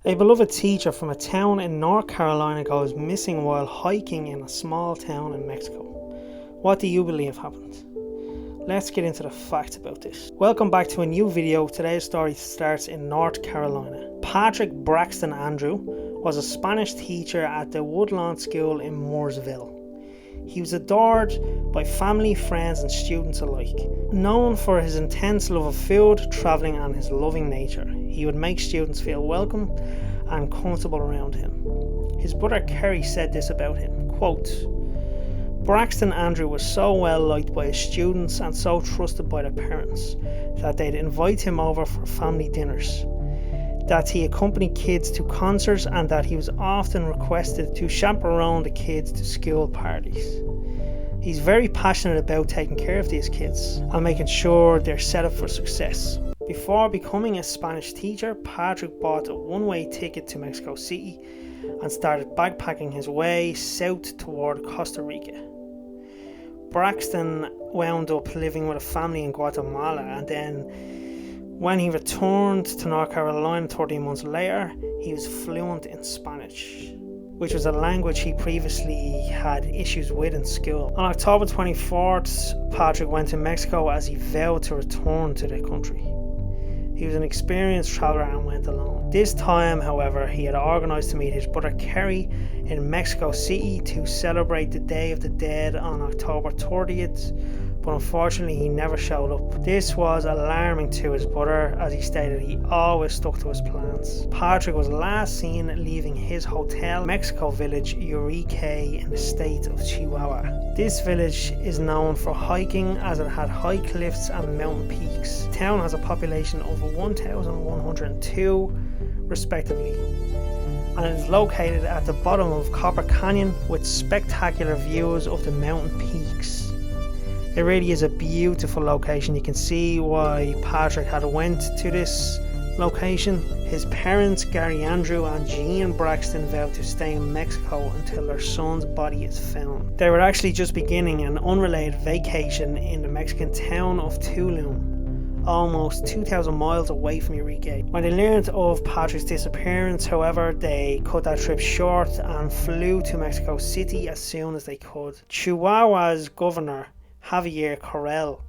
A beloved teacher from a town in North Carolina goes missing while hiking in a small town in Mexico. What do you believe happened? Let's get into the facts about this. Welcome back to a new video. Today's story starts in North Carolina. Patrck Braxton Andrew was a Spanish teacher at the Woodlawn School in Mooresville. He was adored by family, friends and students alike. Known for his intense love of food, travelling and his loving nature, he would make students feel welcome and comfortable around him. His brother Kerry said this about him, quote, "Braxton Andrew was so well liked by his students and so trusted by their parents that they'd invite him over for family dinners, that he accompanied kids to concerts and that he was often requested to chaperone the kids to school parties. He's very passionate about taking care of these kids and making sure they're set up for success." Before becoming a Spanish teacher, Patrck bought a one-way ticket to Mexico City and started backpacking his way south toward Costa Rica. Braxton wound up living with a family in Guatemala, and then when he returned to North Carolina 13 months later, he was fluent in Spanish, which was a language he previously had issues with in school. On October 24th, Patrck went to Mexico as he vowed to return to the country. He was an experienced traveller and went alone. This time, however, he had organised to meet his brother Kerry in Mexico City to celebrate the Day of the Dead on October 30th, but unfortunately he never showed up. This was alarming to his brother, as he stated he always stuck to his plans. Patrck was last seen leaving his hotel Mexico village Urique in the state of Chihuahua. This village is known for hiking as it had high cliffs and mountain peaks. The town has a population of 1,102 respectively, and it is located at the bottom of Copper Canyon with spectacular views of the mountain peaks. It really is a beautiful location. You can see why Patrck had went to this location. His parents, Gary Andrew and Jean Braxton, vowed to stay in Mexico until their son's body is found. They were actually just beginning an unrelated vacation in the Mexican town of Tulum, almost 2,000 miles away from Urique. When they learned of Patrick's disappearance, however, they cut that trip short and flew to Mexico City as soon as they could. Chihuahua's governor, Javier Corral,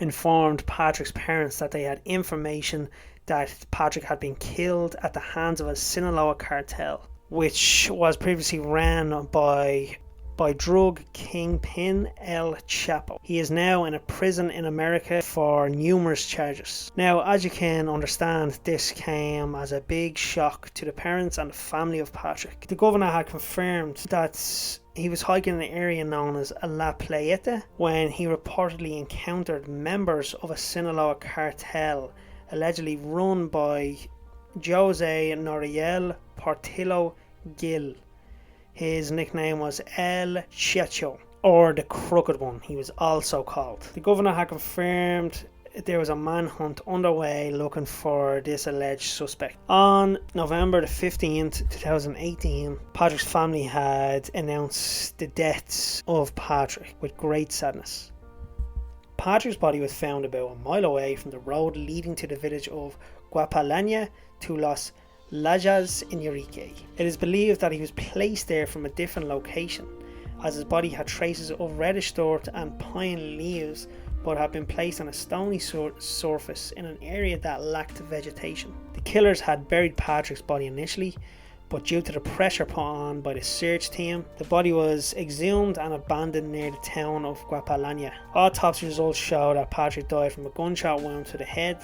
informed Patrick's parents that they had information that Patrck had been killed at the hands of a Sinaloa Cartel, which was previously ran by drug kingpin El Chapo. He is now in a prison in America for numerous charges. Now, as you can understand, this came as a big shock to the parents and the family of Patrck. The governor had confirmed that he was hiking in an area known as La Playeta when he reportedly encountered members of a Sinaloa cartel allegedly run by Jose Noriel Portillo Gil. His nickname was El Chacho, or the Crooked One, he was also called. The governor had confirmed there was a manhunt underway looking for this alleged suspect. On November the 15th, 2018, Patrick's family had announced the deaths of Patrck with great sadness. Patrick's body was found about a mile away from the road leading to the village of Guapalana to Los Lajas in Urique. It is believed that he was placed there from a different location, as his body had traces of reddish dirt and pine leaves, but had been placed on a stony surface in an area that lacked vegetation. The killers had buried Patrick's body initially, but due to the pressure put on by the search team, the body was exhumed and abandoned near the town of Guapalana. Autopsy results show that Patrck died from a gunshot wound to the head.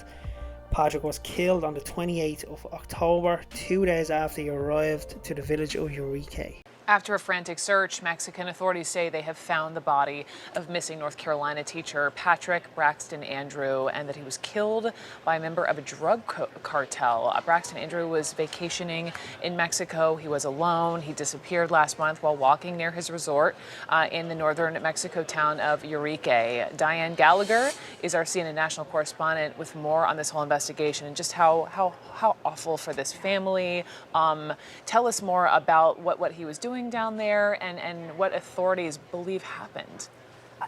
Patrck was killed on the 28th of October, 2 days after he arrived to the village of Urique. After a frantic search, Mexican authorities say they have found the body of missing North Carolina teacher Patrck Braxton Andrew, and that he was killed by a member of a drug cartel. Braxton Andrew was vacationing in Mexico. He was alone. He disappeared last month while walking near his resort in the northern Mexico town of Urique. Diane Gallagher is our CNN national correspondent with more on this whole investigation and just how awful for this family. Tell us more about what he was doing down there and what authorities believe happened.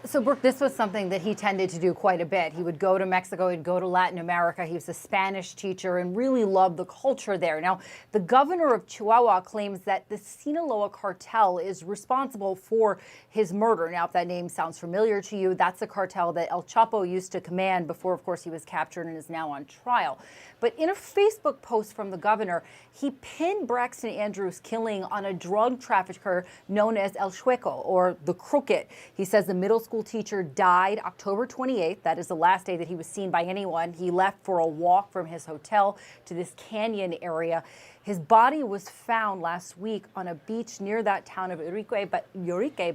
So, Brooke, this was something that he tended to do quite a bit. He would go to Mexico, he'd go to Latin America. He was a Spanish teacher and really loved the culture there. Now, the governor of Chihuahua claims that the Sinaloa Cartel is responsible for his murder. Now, if that name sounds familiar to you, that's the cartel that El Chapo used to command before, of course, he was captured and is now on trial. But in a Facebook post from the governor, he pinned Braxton Andrews' killing on a drug trafficker known as El Chuceco, or the Crooked. He says the middle school teacher died October 28th. That is the last day that he was seen by anyone. He left for a walk from his hotel to this canyon area. His body was found last week on a beach near that town of Urique,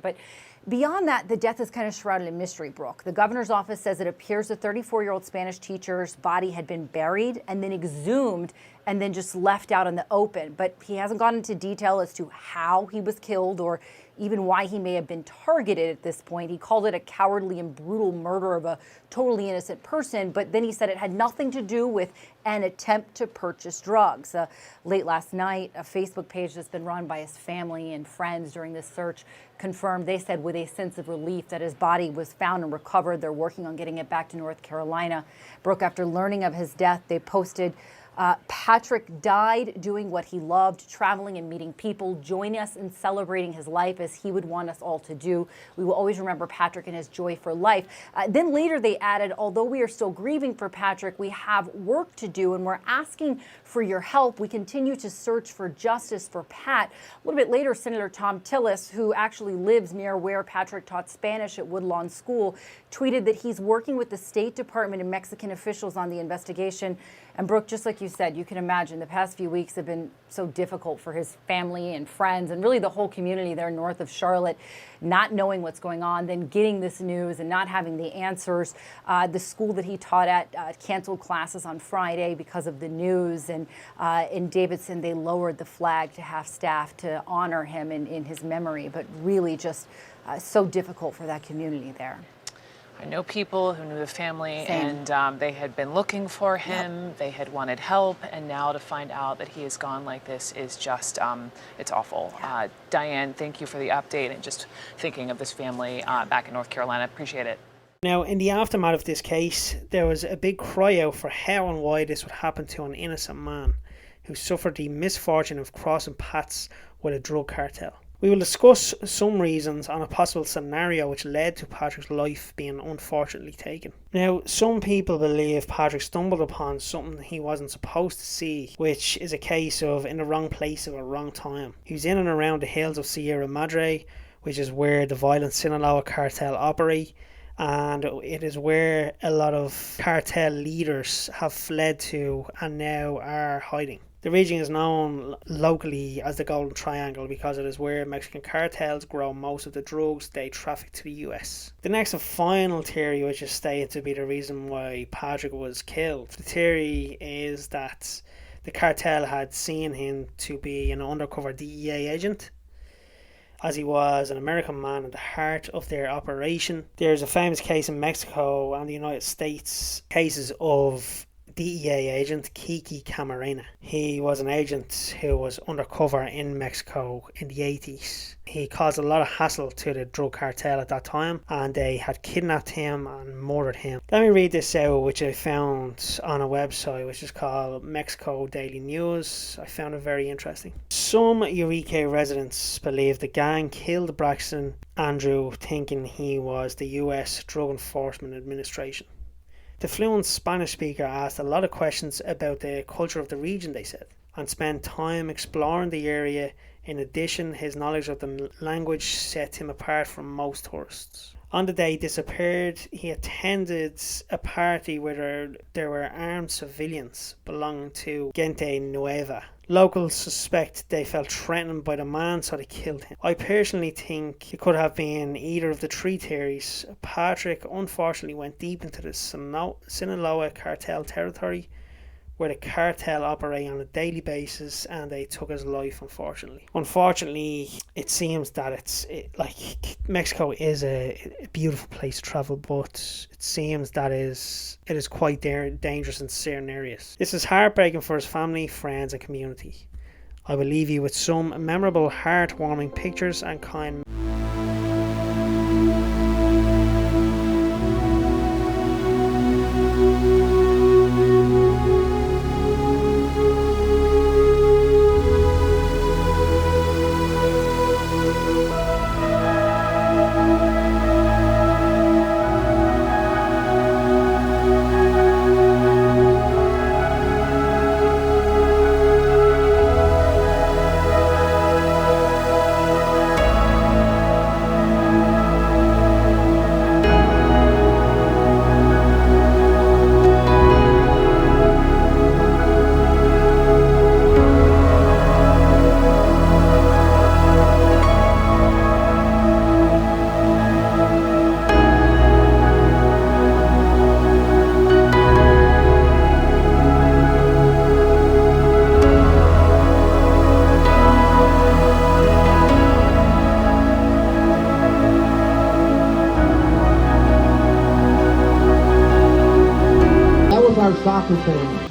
but beyond that, the death is kind of shrouded in mystery, Brooke. The governor's office says it appears the 34-year-old Spanish teacher's body had been buried and then exhumed and then just left out in the open. But he hasn't gone into detail as to how he was killed or even why he may have been targeted at this point. He called it a cowardly and brutal murder of a totally innocent person, but then he said it had nothing to do with an attempt to purchase drugs. Late last night, a Facebook page that's been run by his family and friends during this search confirmed, they said with a sense of relief, that his body was found and recovered. They're working on getting it back to North Carolina. Brooke, after learning of his death, they posted, Patrck died doing what he loved, traveling and meeting people. Join us in celebrating his life as he would want us all to do. We will always remember Patrck and his joy for life. Then later they added, although we are still grieving for Patrck, we have work to do and we're asking for your help. We continue to search for justice for Pat. A little bit later, Senator Tom Tillis, who actually lives near where Patrck taught Spanish at Woodlawn School, tweeted that he's working with the State Department and Mexican officials on the investigation. And Brooke, just like you said, you can imagine the past few weeks have been so difficult for his family and friends and really the whole community there north of Charlotte, not knowing what's going on, then getting this news and not having the answers. The school that he taught at canceled classes on Friday because of the news. And in Davidson, they lowered the flag to half staff to honor him in his memory, but really just so difficult for that community there. I know people who knew the family. Same. And they had been looking for him. Yep. They had wanted help, and now to find out that he is gone like this is just, it's awful. Yeah. Diane, thank you for the update and just thinking of this family back in North Carolina. Appreciate it. Now, in the aftermath of this case, there was a big cry out for how and why this would happen to an innocent man who suffered the misfortune of crossing paths with a drug cartel. We will discuss some reasons on a possible scenario which led to Patrick's life being unfortunately taken. Now, some people believe Patrick stumbled upon something he wasn't supposed to see, which is a case of in the wrong place at the wrong time. He was in and around the hills of Sierra Madre, which is where the violent Sinaloa Cartel operate, and it is where a lot of cartel leaders have fled to and now are hiding. The region is known locally as the Golden Triangle because it is where Mexican cartels grow most of the drugs they traffic to the US. The next and final theory, which is stated to be the reason why Patrick was killed, the theory is that the cartel had seen him to be an undercover DEA agent, as he was an American man at the heart of their operation. There's a famous case in Mexico and the United States, cases of DEA agent Kiki Camarena. He was an agent who was undercover in Mexico in the 80s. He caused a lot of hassle to the drug cartel at that time, and they had kidnapped him and murdered him. Let me read this out, which I found on a website which is called Mexico Daily News. I found it very interesting. Some Urique residents believe the gang killed Braxton Andrew thinking he was the US Drug Enforcement Administration. The fluent Spanish speaker asked a lot of questions about the culture of the region, they said, and spent time exploring the area. In addition, his knowledge of the language set him apart from most tourists. On the day he disappeared, he attended a party where there were armed civilians belonging to Gente Nueva. Locals suspect they felt threatened by the man, so they killed him. I personally think it could have been either of the three theories. Patrick unfortunately went deep into the Sinaloa Cartel territory, where the cartel operate on a daily basis, and they took his life, unfortunately. It seems that Mexico is a beautiful place to travel, but it seems that it is quite dangerous in certain areas. This is heartbreaking for his family, friends and community. I will leave you with some memorable, heartwarming pictures and kind soccer team.